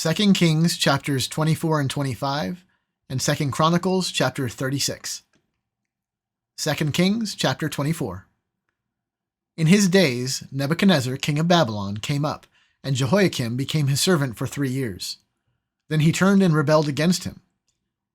2 Kings chapters 24 and 25, and 2 Chronicles chapter 36. 2 Kings chapter 24. In his days, Nebuchadnezzar, king of Babylon, came up, and Jehoiakim became his servant for 3 years. Then he turned and rebelled against him.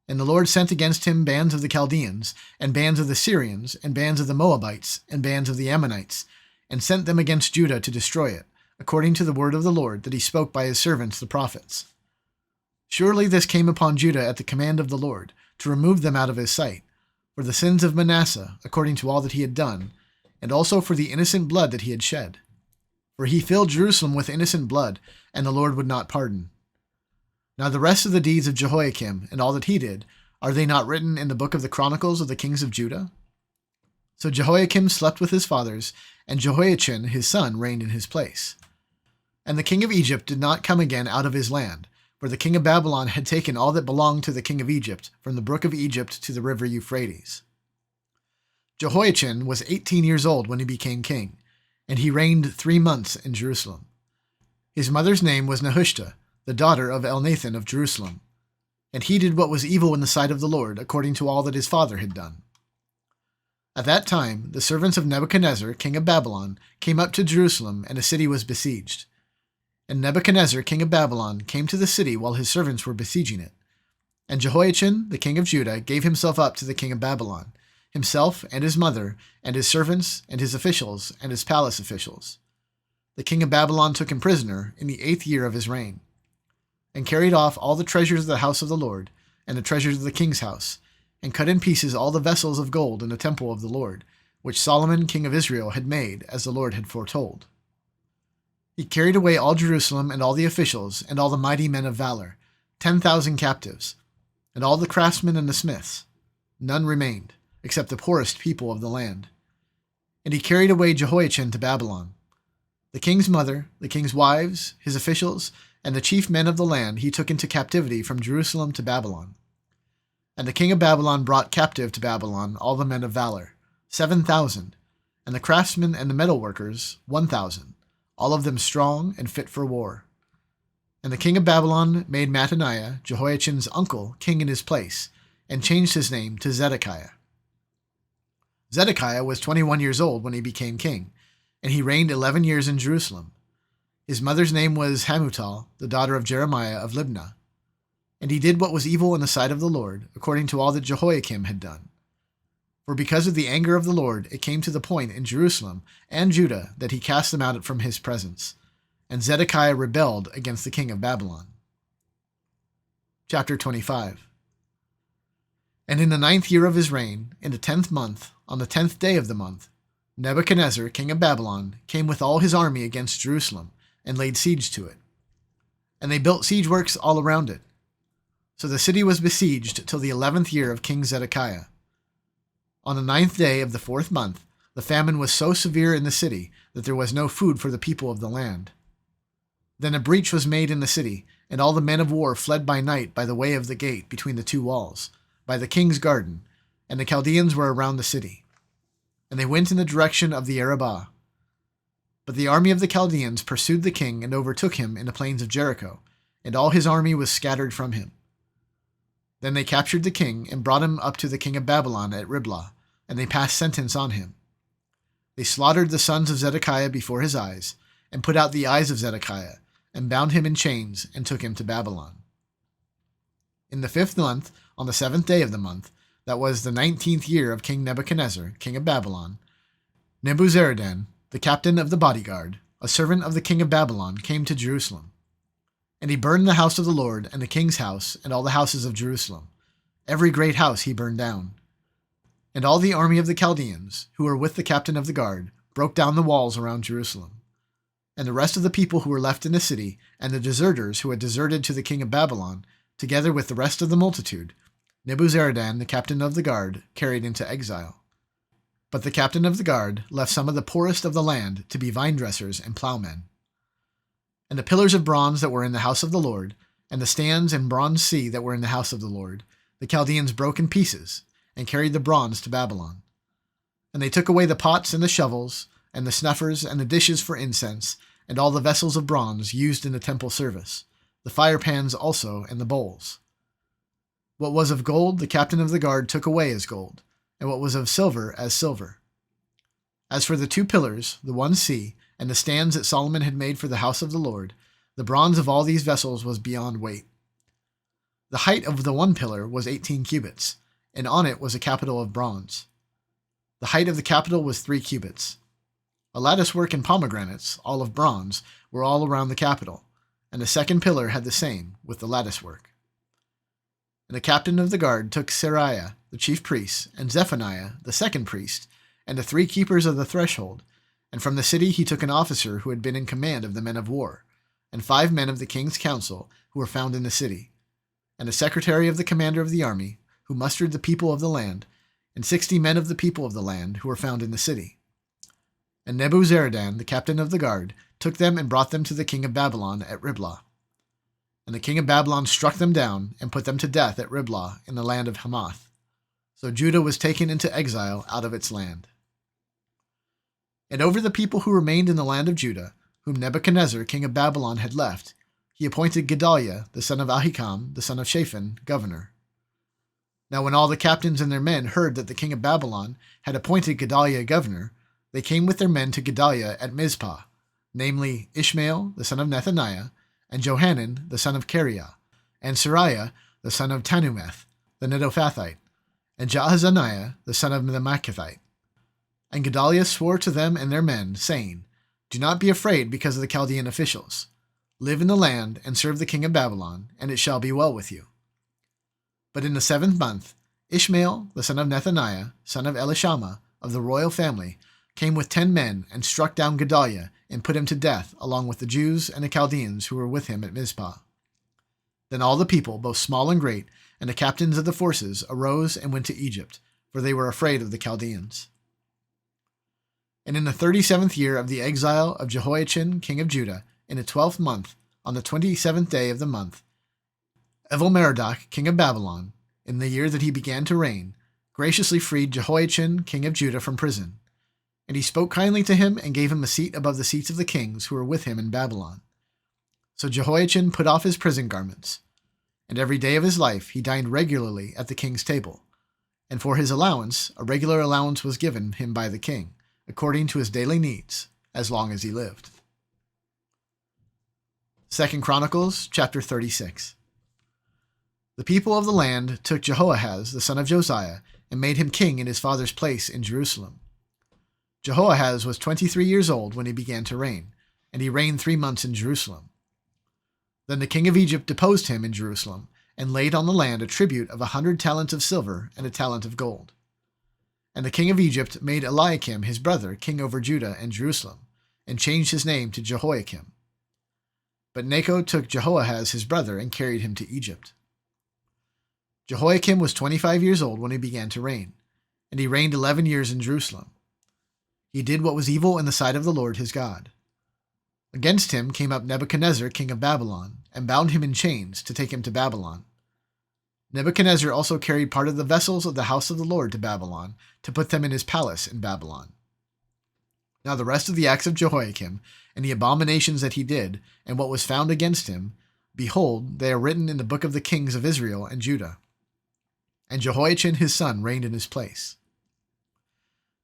And the Lord sent against him bands of the Chaldeans, and bands of the Syrians, and bands of the Moabites, and bands of the Ammonites, and sent them against Judah to destroy it, according to the word of the Lord that he spoke by his servants the prophets. Surely this came upon Judah at the command of the Lord, to remove them out of his sight, for the sins of Manasseh, according to all that he had done, and also for the innocent blood that he had shed. For he filled Jerusalem with innocent blood, and the Lord would not pardon. Now the rest of the deeds of Jehoiakim, and all that he did, are they not written in the book of the Chronicles of the kings of Judah? So Jehoiakim slept with his fathers, and Jehoiachin his son reigned in his place. And the king of Egypt did not come again out of his land, for the king of Babylon had taken all that belonged to the king of Egypt, from the brook of Egypt to the river Euphrates. Jehoiachin was 18 years old when he became king, and he reigned 3 months in Jerusalem. His mother's name was Nehushta, the daughter of Elnathan of Jerusalem, and he did what was evil in the sight of the Lord, according to all that his father had done. At that time, the servants of Nebuchadnezzar, king of Babylon, came up to Jerusalem, and the city was besieged. And Nebuchadnezzar, king of Babylon, came to the city while his servants were besieging it. And Jehoiachin, the king of Judah, gave himself up to the king of Babylon, himself and his mother, and his servants, and his officials, and his palace officials. The king of Babylon took him prisoner in the 8th year of his reign, and carried off all the treasures of the house of the Lord, and the treasures of the king's house, and cut in pieces all the vessels of gold in the temple of the Lord, which Solomon king of Israel had made, as the Lord had foretold. He carried away all Jerusalem and all the officials and all the mighty men of valor, 10,000 captives, and all the craftsmen and the smiths. None remained, except the poorest people of the land. And he carried away Jehoiachin to Babylon. The king's mother, the king's wives, his officials, and the chief men of the land he took into captivity from Jerusalem to Babylon. And the king of Babylon brought captive to Babylon all the men of valor, 7,000, and the craftsmen and the metalworkers, 1,000. All of them strong and fit for war. And the king of Babylon made Mattaniah, Jehoiachin's uncle, king in his place, and changed his name to Zedekiah. Zedekiah was 21 years old when he became king, and he reigned 11 years in Jerusalem. His mother's name was Hamutal, the daughter of Jeremiah of Libnah. And he did what was evil in the sight of the Lord, according to all that Jehoiakim had done. For because of the anger of the Lord, it came to the point in Jerusalem and Judah that he cast them out from his presence. And Zedekiah rebelled against the king of Babylon. Chapter 25. And in the 9th year of his reign, in the 10th month, on the 10th day of the month, Nebuchadnezzar, king of Babylon, came with all his army against Jerusalem, and laid siege to it. And they built siege works all around it. So the city was besieged till the 11th year of King Zedekiah. On the 9th day of the 4th month, the famine was so severe in the city that there was no food for the people of the land. Then a breach was made in the city, and all the men of war fled by night by the way of the gate between the 2 walls, by the king's garden, and the Chaldeans were around the city. And they went in the direction of the Arabah. But the army of the Chaldeans pursued the king and overtook him in the plains of Jericho, and all his army was scattered from him. Then they captured the king and brought him up to the king of Babylon at Riblah, and they passed sentence on him. They slaughtered the sons of Zedekiah before his eyes, and put out the eyes of Zedekiah, and bound him in chains, and took him to Babylon. In the 5th month, on the 7th day of the month, that was the 19th year of King Nebuchadnezzar, king of Babylon, Nebuzaradan, the captain of the bodyguard, a servant of the king of Babylon, came to Jerusalem. And he burned the house of the Lord, and the king's house, and all the houses of Jerusalem. Every great house he burned down. And all the army of the Chaldeans, who were with the captain of the guard, broke down the walls around Jerusalem. And the rest of the people who were left in the city, and the deserters who had deserted to the king of Babylon, together with the rest of the multitude, Nebuzaradan, the captain of the guard, carried into exile. But the captain of the guard left some of the poorest of the land to be vine dressers and plowmen. And the pillars of bronze that were in the house of the Lord, and the stands and bronze sea that were in the house of the Lord, the Chaldeans broke in pieces, and carried the bronze to Babylon. And they took away the pots and the shovels, and the snuffers and the dishes for incense, and all the vessels of bronze used in the temple service, the firepans also, and the bowls. What was of gold the captain of the guard took away as gold, and what was of silver as silver. As for the 2 pillars, the 1 sea, and the stands that Solomon had made for the house of the Lord, the bronze of all these vessels was beyond weight. The height of the 1 pillar was 18 cubits, and on it was a capital of bronze. The height of the capital was 3 cubits. A lattice work in pomegranates, all of bronze, were all around the capital, and the 2nd pillar had the same, with the lattice work. And the captain of the guard took Seraiah, the chief priest, and Zephaniah, the 2nd priest, and the 3 keepers of the threshold, and from the city he took an officer who had been in command of the men of war, and 5 men of the king's council who were found in the city, and a secretary of the commander of the army, who mustered the people of the land, and 60 men of the people of the land who were found in the city. And Nebuzaradan, the captain of the guard, took them and brought them to the king of Babylon at Riblah. And the king of Babylon struck them down and put them to death at Riblah in the land of Hamath. So Judah was taken into exile out of its land. And over the people who remained in the land of Judah, whom Nebuchadnezzar, king of Babylon, had left, he appointed Gedaliah, the son of Ahikam, the son of Shaphan, governor. Now when all the captains and their men heard that the king of Babylon had appointed Gedaliah governor, they came with their men to Gedaliah at Mizpah, namely Ishmael, the son of Nethaniah, and Johanan, the son of Kareah, and Seraiah, the son of Tanumeth, the Netophathite, and Jaazaniah, the son of the Maachathite. And Gedaliah swore to them and their men, saying, Do not be afraid because of the Chaldean officials. Live in the land and serve the king of Babylon, and it shall be well with you. But in the 7th month, Ishmael, the son of Nethaniah, son of Elishama, of the royal family, came with 10 men and struck down Gedaliah and put him to death along with the Jews and the Chaldeans who were with him at Mizpah. Then all the people, both small and great, and the captains of the forces arose and went to Egypt, for they were afraid of the Chaldeans. And in the 37th year of the exile of Jehoiachin, king of Judah, in the 12th month, on the 27th day of the month, Evil-Merodach, king of Babylon, in the year that he began to reign, graciously freed Jehoiachin, king of Judah, from prison. And he spoke kindly to him and gave him a seat above the seats of the kings who were with him in Babylon. So Jehoiachin put off his prison garments, and every day of his life he dined regularly at the king's table. And for his allowance, a regular allowance was given him by the king, according to his daily needs, as long as he lived. 2 Chronicles chapter 36. The people of the land took Jehoahaz, the son of Josiah, and made him king in his father's place in Jerusalem. Jehoahaz was 23 years old when he began to reign, and he reigned 3 months in Jerusalem. Then the king of Egypt deposed him in Jerusalem, and laid on the land a tribute of 100 talents of silver and a talent of gold. And the king of Egypt made Eliakim his brother king over Judah and Jerusalem, and changed his name to Jehoiakim. But Necho took Jehoahaz his brother and carried him to Egypt. Jehoiakim was 25 years old when he began to reign, and he reigned 11 years in Jerusalem. He did what was evil in the sight of the Lord his God. Against him came up Nebuchadnezzar king of Babylon, and bound him in chains to take him to Babylon. Nebuchadnezzar also carried part of the vessels of the house of the Lord to Babylon, to put them in his palace in Babylon. Now the rest of the acts of Jehoiakim, and the abominations that he did, and what was found against him, behold, they are written in the book of the kings of Israel and Judah. And Jehoiachin his son reigned in his place.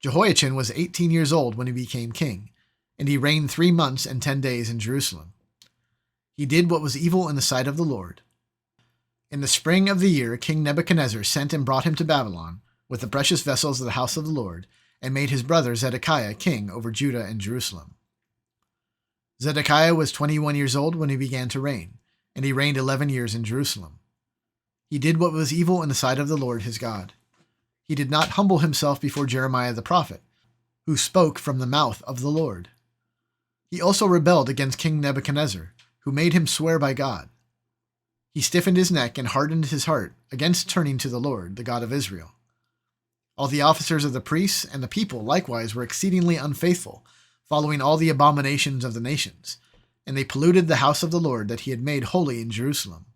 Jehoiachin was 18 years old when he became king, and he reigned 3 months and 10 days in Jerusalem. He did what was evil in the sight of the Lord. In the spring of the year, King Nebuchadnezzar sent and brought him to Babylon, with the precious vessels of the house of the Lord, and made his brother Zedekiah king over Judah and Jerusalem. Zedekiah was 21 years old when he began to reign, and he reigned 11 years in Jerusalem. He did what was evil in the sight of the Lord his God. He did not humble himself before Jeremiah the prophet, who spoke from the mouth of the Lord. He also rebelled against King Nebuchadnezzar, who made him swear by God. He stiffened his neck and hardened his heart against turning to the Lord, the God of Israel. All the officers of the priests and the people likewise were exceedingly unfaithful, following all the abominations of the nations, and they polluted the house of the Lord that he had made holy in Jerusalem.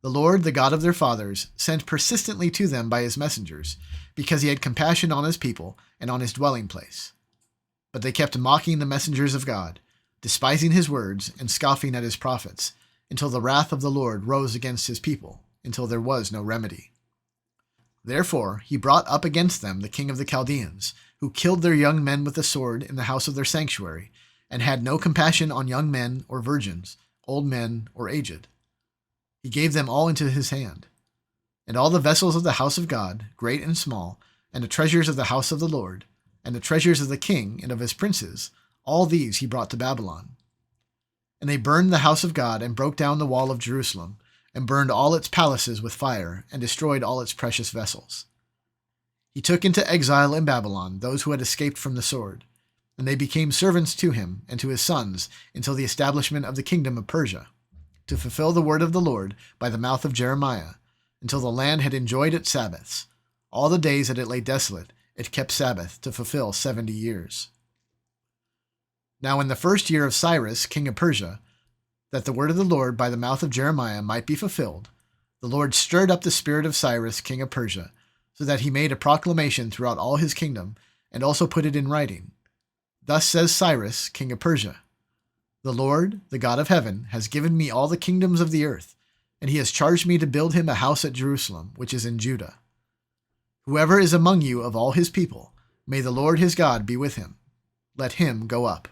The Lord, the God of their fathers, sent persistently to them by his messengers, because he had compassion on his people and on his dwelling place. But they kept mocking the messengers of God, despising his words and scoffing at his prophets, until the wrath of the Lord rose against his people, until there was no remedy. Therefore he brought up against them the king of the Chaldeans, who killed their young men with the sword in the house of their sanctuary, and had no compassion on young men or virgins, old men or aged. He gave them all into his hand. And all the vessels of the house of God, great and small, and the treasures of the house of the Lord, and the treasures of the king and of his princes, all these he brought to Babylon. And they burned the house of God, and broke down the wall of Jerusalem, and burned all its palaces with fire, and destroyed all its precious vessels. He took into exile in Babylon those who had escaped from the sword, and they became servants to him and to his sons until the establishment of the kingdom of Persia, to fulfill the word of the Lord by the mouth of Jeremiah, until the land had enjoyed its Sabbaths. All the days that it lay desolate, it kept Sabbath to fulfill 70 years. Now in the first year of Cyrus, king of Persia, that the word of the Lord by the mouth of Jeremiah might be fulfilled, the Lord stirred up the spirit of Cyrus, king of Persia, so that he made a proclamation throughout all his kingdom, and also put it in writing. Thus says Cyrus, king of Persia, "The Lord, the God of heaven, has given me all the kingdoms of the earth, and he has charged me to build him a house at Jerusalem, which is in Judah. Whoever is among you of all his people, may the Lord his God be with him. Let him go up."